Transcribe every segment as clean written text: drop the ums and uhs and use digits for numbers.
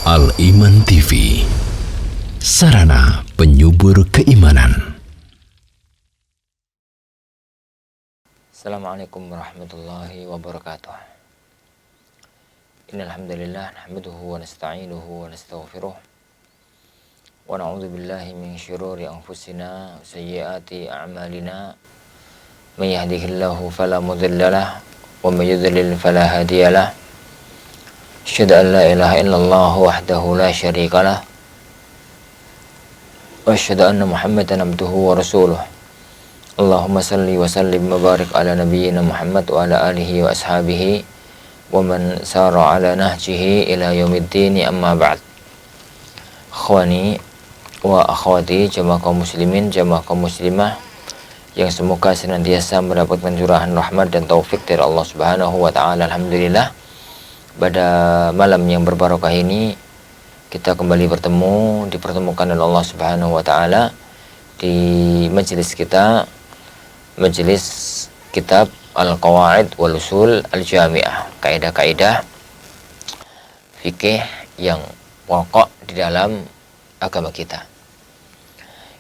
Al-Iman TV, sarana penyubur keimanan. Assalamualaikum warahmatullahi wabarakatuh. Innal hamdalillah nahmaduhu wa nasta'inuhu wa nastaghfiruh. Wa na'udzu billahi min syururi anfusina wa sayyiati a'malina. May yahdihillahu fala mudhillalah wa may yudlil fala hadiyalah. Asyhadu an la ilaha illallah wahdahu la syarikalah. Wa asyhadu anna Muhammadan abduhu wa rasuluh. Allahumma salli wa sallim wa barik ala nabiyyina Muhammad wa ala alihi wa ashabihi wa man sara ala nahjihi ila yaumiddin, amma ba'd. Akhwani wa akhwati, jamaah kaum muslimin, jamaah kaum muslimah yang semoga senantiasa mendapatkan curahan rahmat dan taufik dari Allah Subhanahu wa taala. Alhamdulillah, pada malam yang berbarokah ini kita kembali bertemu, dipertemukan oleh Allah Subhanahu wa taala di majelis kita, majelis kitab Al-Qawaid wal Usul Al-Jami'ah, kaidah-kaidah fikih yang pokok di dalam agama kita.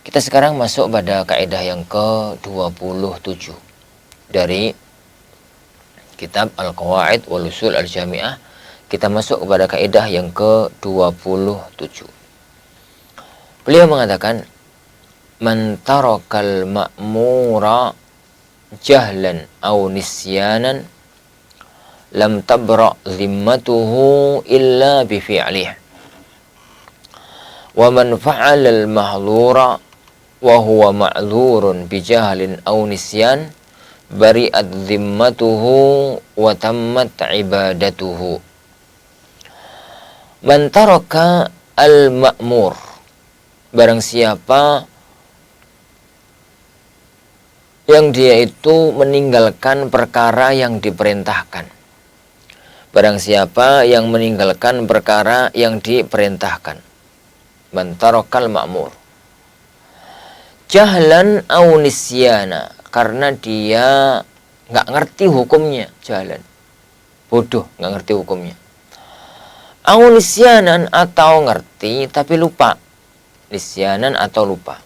Kita sekarang masuk pada kaidah yang ke-27 dari kitab Al-Qawaid wal Usul Al-Jami'ah. Kita masuk kepada kaidah yang ke-27. Beliau mengatakan, man tarakal ma'mura jahlan aw nisyanan lam tabra zimmatuhu illa bi fi'lihi. Wa man fa'ala al-mahdhura wa huwa ma'dzurun bi jahlin aw nisyan bari'at zimmatuhu wa tammat ibadatuhu. Man taraka al-ma'mur, barang siapa yang dia itu meninggalkan perkara yang diperintahkan. Barang siapa yang meninggalkan perkara yang diperintahkan. Man tarakal ma'mur jahlan aw nisyana, karena dia nggak ngerti hukumnya. Jalan, bodoh, nggak ngerti hukumnya. Aw nisyanan, atau ngerti tapi lupa. Nisyanan atau lupa.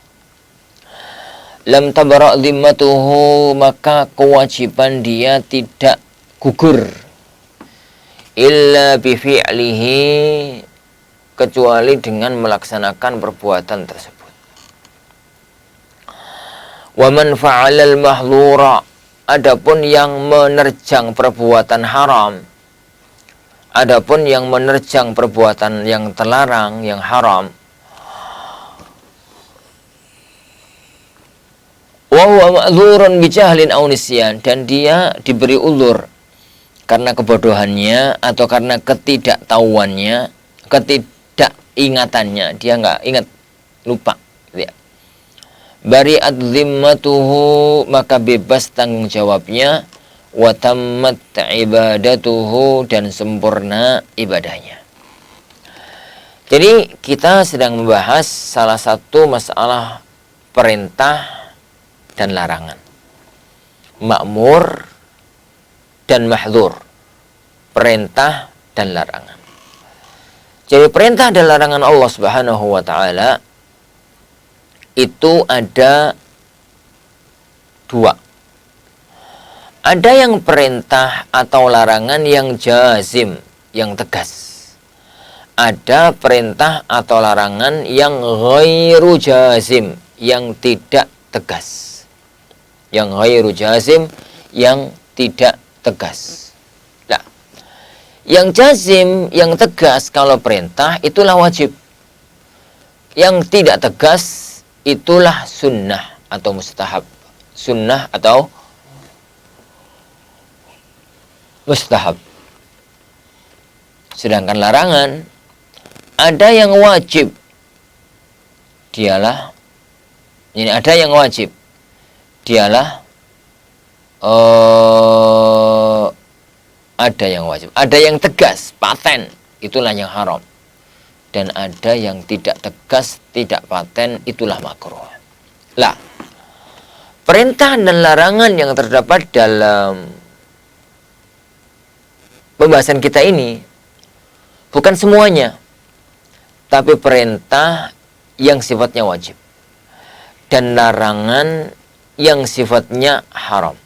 Lam tabra' zimmatuhu, maka kewajiban dia tidak gugur. Illa bi fi'lihi, kecuali dengan melaksanakan perbuatan tersebut. Wa man fa'alal mahdhura, adapun yang menerjang perbuatan haram, adapun yang menerjang perbuatan yang terlarang, yang haram, wa huwa ma'dzurun bi jahlin aw nisyan, dan dia diberi ulur karena kebodohannya atau karena ketidaktahuannya, ketidakingatannya, dia nggak ingat, lupa ya. Bari'at zimmatuhu, maka bebas tanggung jawabnya. Wa tammat ibadatuhu, dan sempurna ibadahnya. Jadi kita sedang membahas salah satu masalah perintah dan larangan, ma'mur dan mahdzur, perintah dan larangan. Jadi perintah dan larangan Allah Subhanahu wa taala itu ada dua. Ada yang perintah atau larangan yang jazim, yang tegas. Ada perintah atau larangan yang ghairu jazim, yang tidak tegas. Yang ghairu jazim, yang tidak tegas. Nah, yang jazim, yang tegas kalau perintah itulah wajib. Yang tidak tegas itulah sunnah atau mustahab. Sunnah atau mustahab. Sedangkan larangan, ada yang wajib, dialah, ini ada yang wajib, dialah ada yang wajib, ada yang tegas, paten, itulah yang haram. Dan ada yang tidak tegas, tidak paten, itulah makruh. Lah, perintah dan larangan yang terdapat dalam pembahasan kita ini bukan semuanya. tapi perintah yang sifatnya wajib dan larangan yang sifatnya haram.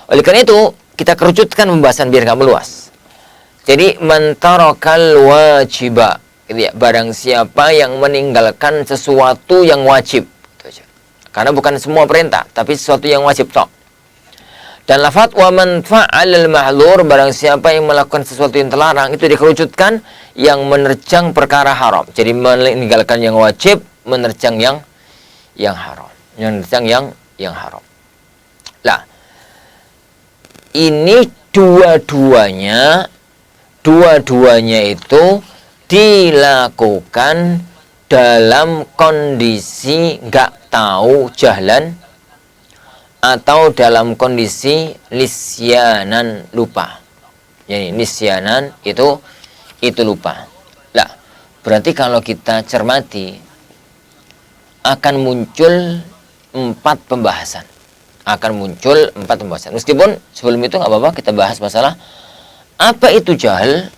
Oleh karena itu, kita kerucutkan pembahasan biar nggak meluas. Jadi, man tarakal wajiba, gitu ya, barang siapa yang meninggalkan sesuatu yang wajib. Karena bukan semua perintah, tapi sesuatu yang wajib tok. Dan lafaz wa man fa'alal mahdhur, barang siapa yang melakukan sesuatu yang terlarang, itu dikerucutkan yang menerjang perkara haram. Jadi meninggalkan yang wajib, menerjang yang haram. Menerjang yang haram. Lah, ini dua-duanya itu dilakukan dalam kondisi nggak tahu jahlan atau dalam kondisi nisyanan, lupa. Jadi nisyanan itu lupa. Lah, berarti kalau kita cermati akan muncul 4 pembahasan. Meskipun sebelum itu nggak apa-apa kita bahas masalah apa itu jahal,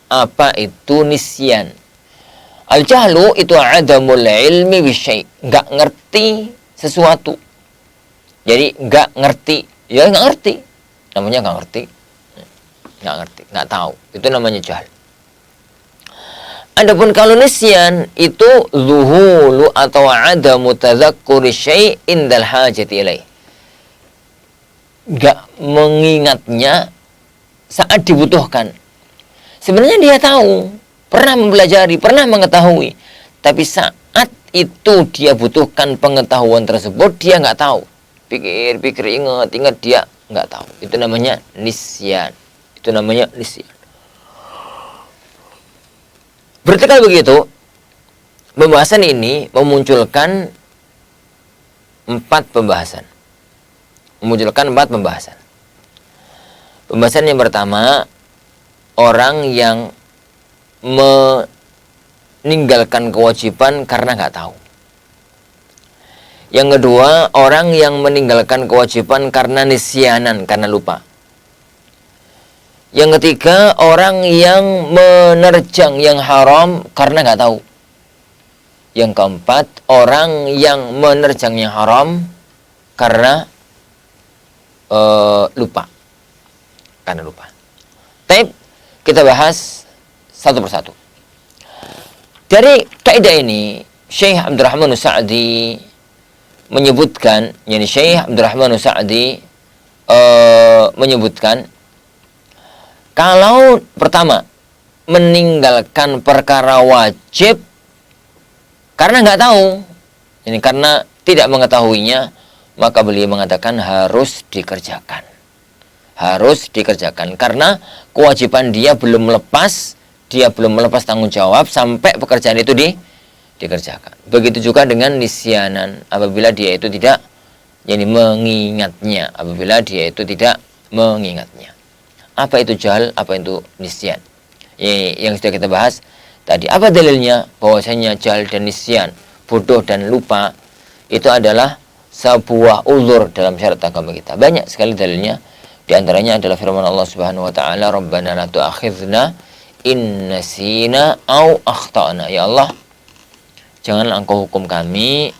apa itu nisyan. Al-jahlu itu adamul ilmi bisyai', nggak ngerti sesuatu. Jadi nggak ngerti, ya nggak ngerti. Namanya nggak ngerti, nggak tahu. Itu namanya jahal. Adapun kalau nisyan itu zuhulu atau adamu tadzakkuri syai' indal hajati ilaih. Nggak mengingatnya saat dibutuhkan. Sebenarnya dia tahu, pernah mempelajari, pernah mengetahui, tapi saat itu dia butuhkan pengetahuan tersebut, dia nggak tahu. Pikir, ingat dia nggak tahu. Itu namanya nisyan. Berarti kalau begitu, pembahasan ini memunculkan 4 pembahasan. Pembahasan yang pertama, orang yang meninggalkan kewajiban karena nggak tahu. Yang kedua, orang yang meninggalkan kewajiban karena nisyanan, karena lupa. Yang ketiga, orang yang menerjang yang haram karena nggak tahu. Yang keempat, orang yang menerjang yang haram karena lupa. Tapi kita bahas satu persatu. Dari kaidah ini, Syekh Abdurrahman Sa'di menyebutkan, menyebutkan kalau pertama meninggalkan perkara wajib karena nggak tahu, ini karena tidak mengetahuinya, maka beliau mengatakan harus dikerjakan karena kewajiban dia belum melepas tanggung jawab sampai pekerjaan itu dikerjakan. Begitu juga dengan nisyanan, apabila dia itu tidak mengingatnya. Apa itu jahal, apa itu nisyan? Yang sudah kita bahas tadi. Apa dalilnya? Bahwasanya jahal dan nisyan, bodoh dan lupa, itu adalah sebuah uzur dalam syariat agama kita. Banyak sekali dalilnya. Di antaranya adalah firman Allah Subhanahu wa taala, "Rabbana la tu'akhidhna in nasina au akhtana." Ya Allah, janganlah Engkau hukum kami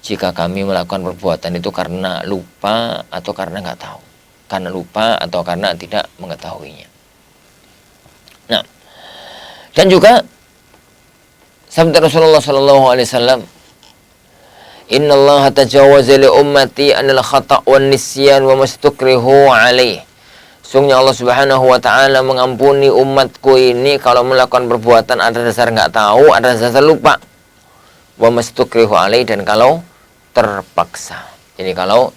jika kami melakukan perbuatan itu karena lupa atau karena nggak tahu. Karena lupa atau karena tidak mengetahuinya. Nah, dan juga sabda Rasulullah SAW, "Inna Allah tajawaza li ummati anil khata' wan nisyan wa mastukrihu alaih." Sungguhnya Allah Subhanahu wa taala mengampuni umatku ini kalau melakukan perbuatan ada dasar nggak tahu, ada dasar lupa. Wa mastukrihu alaih, dan kalau terpaksa. Ini kalau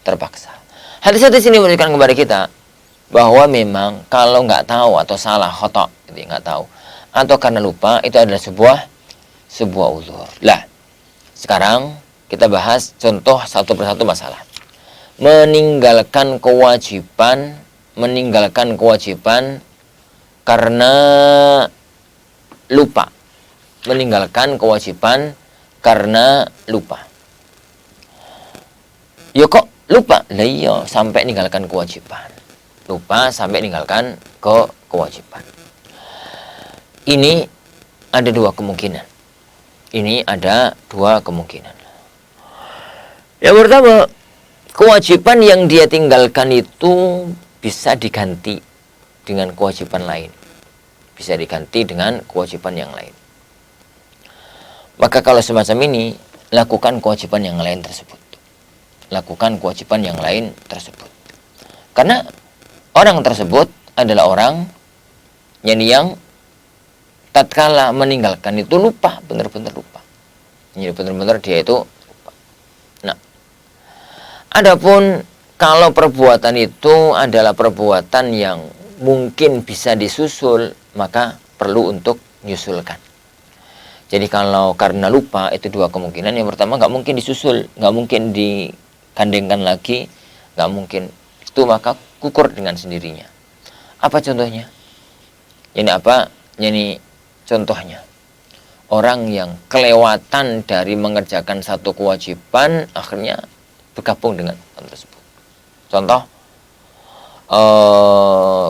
terpaksa. Hadis-hadis ini menunjukkan kepada kita bahwa memang kalau nggak tahu atau salah, khata', gitu, nggak tahu, atau karena lupa, itu adalah sebuah uzur. Lah, sekarang kita bahas contoh satu persatu masalah. Meninggalkan kewajiban karena lupa. Ya kok lupa? Lah iya, sampai meninggalkan kewajiban. Lupa sampai meninggalkan kewajiban. Ini ada dua kemungkinan. Ini ada dua kemungkinan. Yang pertama, kewajiban yang dia tinggalkan itu bisa diganti dengan kewajiban lain. Bisa diganti dengan kewajiban yang lain. Maka kalau semacam ini, lakukan kewajiban yang lain tersebut. Lakukan kewajiban yang lain tersebut. Karena orang tersebut adalah orang yang tatkala meninggalkan itu lupa, benar-benar lupa. Jadi benar-benar dia itu lupa. Nah, adapun kalau perbuatan itu adalah perbuatan yang mungkin bisa disusul, maka perlu untuk menyusulkan. Jadi kalau karena lupa, itu dua kemungkinan. Yang pertama, nggak mungkin disusul, nggak mungkin digandengkan lagi, nggak mungkin. Itu maka gugur dengan sendirinya. Apa contohnya? Ini apa? Ini contohnya. Orang yang kelewatan dari mengerjakan satu kewajiban, akhirnya bergabung dengan hal tersebut. Contoh,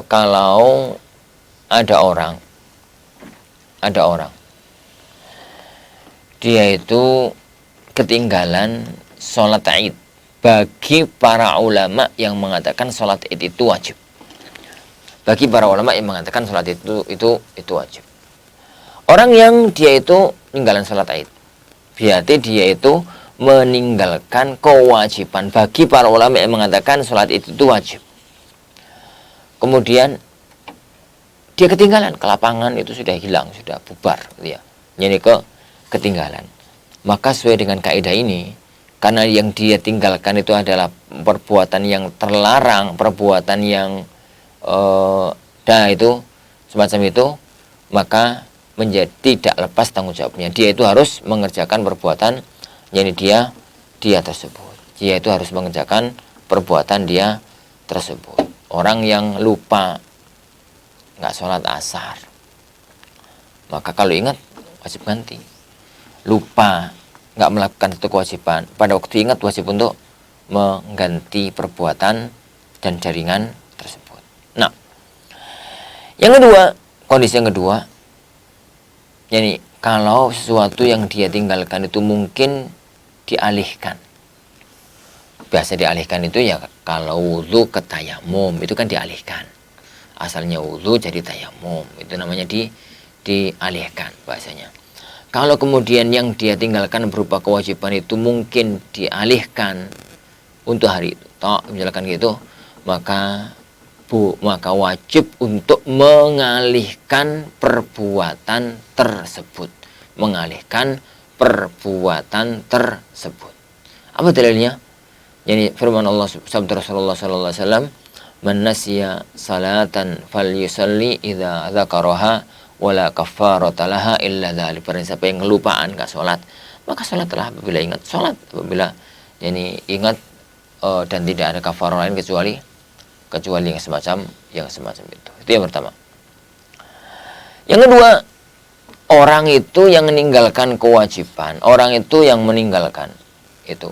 kalau ada orang, dia itu ketinggalan sholat Id. Bagi para ulama yang mengatakan sholat Id itu wajib. Bagi para ulama yang mengatakan sholat itu wajib. Orang yang dia itu meninggalkan sholat Id, berarti dia itu meninggalkan kewajiban. Bagi para ulama yang mengatakan sholat itu wajib. Kemudian dia ketinggalan ke lapangan, itu sudah hilang, sudah bubar, ya. Jadi ketinggalan. Maka sesuai dengan kaidah ini, karena yang dia tinggalkan itu adalah perbuatan yang terlarang, perbuatan yang itu semacam itu, maka menjadi tidak lepas tanggung jawabnya. Dia itu harus mengerjakan perbuatan yang dia tersebut. Dia itu harus mengerjakan perbuatan dia tersebut. Orang yang lupa nggak sholat asar, maka kalau ingat wajib ganti. Lupa nggak melakukan satu kewajiban, pada waktu ingat wajib untuk mengganti perbuatan dan jaringan tersebut. Nah, yang kedua, kondisi yang kedua, jadi kalau sesuatu yang dia tinggalkan itu mungkin dialihkan. Biasa dialihkan itu ya kalau wudhu ke tayamum, itu kan dialihkan. Asalnya wudhu jadi tayamum, itu namanya dialihkan bahasanya. Kalau kemudian yang dia tinggalkan berupa kewajiban itu mungkin dialihkan untuk hari itu, misalkan gitu, maka wajib untuk mengalihkan perbuatan tersebut. Mengalihkan perbuatan tersebut. Apa dalilnya? Jadi firman Allah, sabda Rasulullah sallallahu alaihi wasallam, "Man nasiya salatan falyusalli idza dzakaraha wala kafarata laha illa dzalik." Barang siapa yang kelupaan enggak salat, maka salatlah apabila ingat. Salat apabila ingat dan tidak ada kafarah lain kecuali yang semacam itu. Itu yang pertama. Yang kedua, orang itu yang meninggalkan kewajiban, orang itu yang meninggalkan itu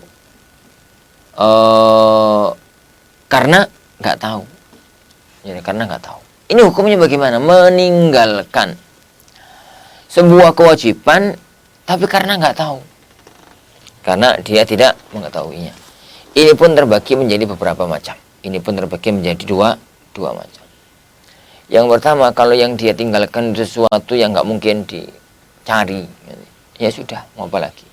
karena nggak tahu. Jadi karena nggak tahu. Ini hukumnya bagaimana? Meninggalkan sebuah kewajiban tapi karena nggak tahu. Karena dia tidak mengetahuinya. Ini pun terbagi menjadi beberapa macam. Ini pun terbagi menjadi dua macam. Yang pertama, kalau yang dia tinggalkan sesuatu yang nggak mungkin dicari, ya sudah, mau apa lagi.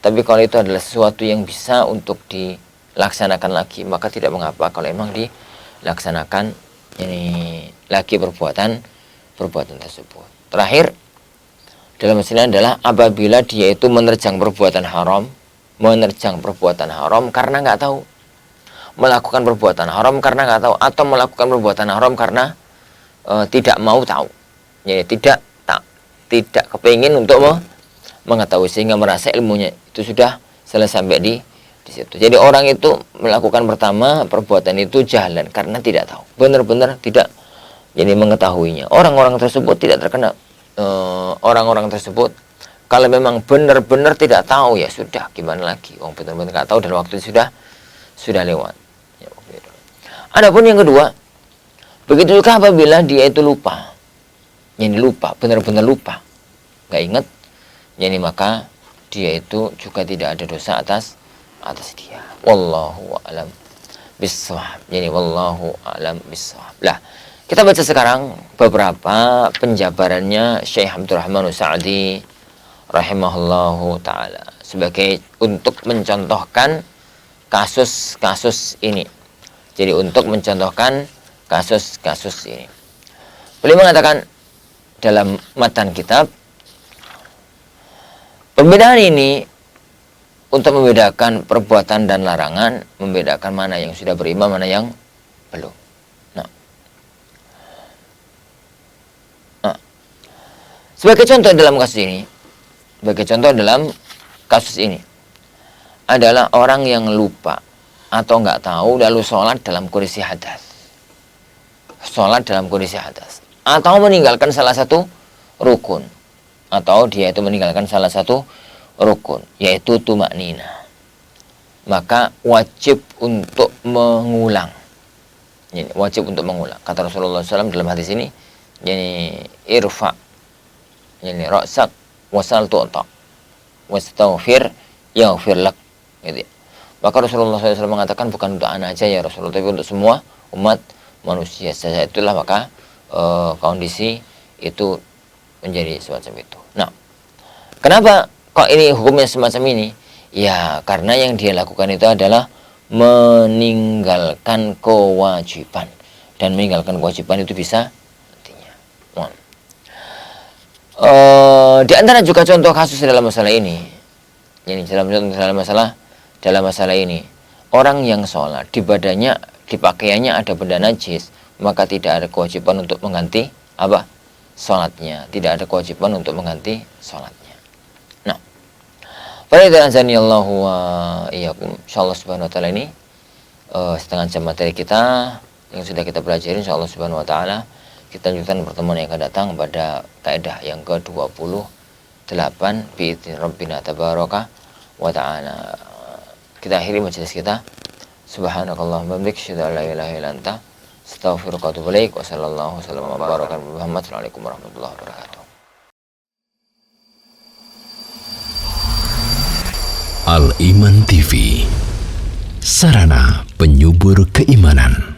Tapi kalau itu adalah sesuatu yang bisa untuk dilaksanakan lagi, maka tidak mengapa kalau memang dilaksanakan lagi perbuatan tersebut. Terakhir dalam masalah adalah apabila dia itu menerjang perbuatan haram karena nggak tahu, melakukan perbuatan haram karena nggak tahu, atau melakukan perbuatan haram karena tidak mau tahu, jadi tidak kepingin untuk mengetahui, sehingga merasa ilmunya itu sudah selesai sampai di situ. Jadi orang itu melakukan pertama perbuatan itu jahalan karena tidak tahu, benar-benar tidak jadi mengetahuinya. Orang-orang tersebut tidak terkena. Orang-orang tersebut kalau memang benar-benar tidak tahu, ya sudah, gimana lagi, orang benar-benar nggak tahu dan waktu itu sudah lewat. Adapun yang kedua, begitu juga apabila dia itu lupa, benar-benar lupa, nggak ingat, yani maka dia itu juga tidak ada dosa atas dia. Wallahu a'lam bissawab. Yani wallahu a'lam bissawab. Lah, kita baca sekarang beberapa penjabarannya Syekh Abdurrahman Sa'di rahimahullahu taala sebagai untuk mencontohkan kasus-kasus ini. Jadi untuk mencontohkan kasus-kasus ini. Beliau mengatakan dalam matan kitab, pembedaan ini untuk membedakan perbuatan dan larangan, membedakan mana yang sudah beriman, mana yang belum. Nah, sebagai contoh dalam kasus ini adalah orang yang lupa atau nggak tahu lalu sholat dalam kondisi hadas. Sholat dalam kondisi hadas. Atau meninggalkan salah satu rukun. Atau dia itu meninggalkan salah satu rukun. Yaitu tumaknina. Maka wajib untuk mengulang. Wajib untuk mengulang. Kata Rasulullah SAW dalam hadis ini. Irfa. Ra'sak. Wasal tu'ta. Wastaghfir. Yaghfir lak. Gitu ya. Maka Rasulullah SAW mengatakan bukan untuk anak aja ya Rasulullah, tapi untuk semua umat manusia. Saja itulah maka kondisi itu menjadi semacam itu. Nah, kenapa kok ini hukumnya semacam ini? Ya, karena yang dia lakukan itu adalah meninggalkan kewajiban. Dan meninggalkan kewajiban itu bisa artinya. Di antara juga contoh kasus dalam masalah ini. Ini dalam masalah ini, orang yang sholat di badannya, di pakaiannya ada benda najis, maka tidak ada kewajiban untuk mengganti sholatnya. Tidak ada kewajiban untuk mengganti sholatnya. Nah, Allahu wa iyyakum. Insyaallah subhanahu wa ta'ala ini setengah jam materi kita yang sudah kita pelajari, insyaallah subhanahu wa ta'ala kita lanjutkan pertemuan yang akan datang pada kaidah yang ke-28 bi'idzni rabbina tabaraka wa ta'ala. Kita akhiri majelis kita. Subhanakallahumma wa bihamdika asyhadu an la ilaha illa anta astaghfiruka wa atubu ilaik. Wa sallallahu wasallam wa baraka ala Muhammad. Assalamualaikum warahmatullahi wabarakatuh. Al Iman TV, sarana penyubur keimanan.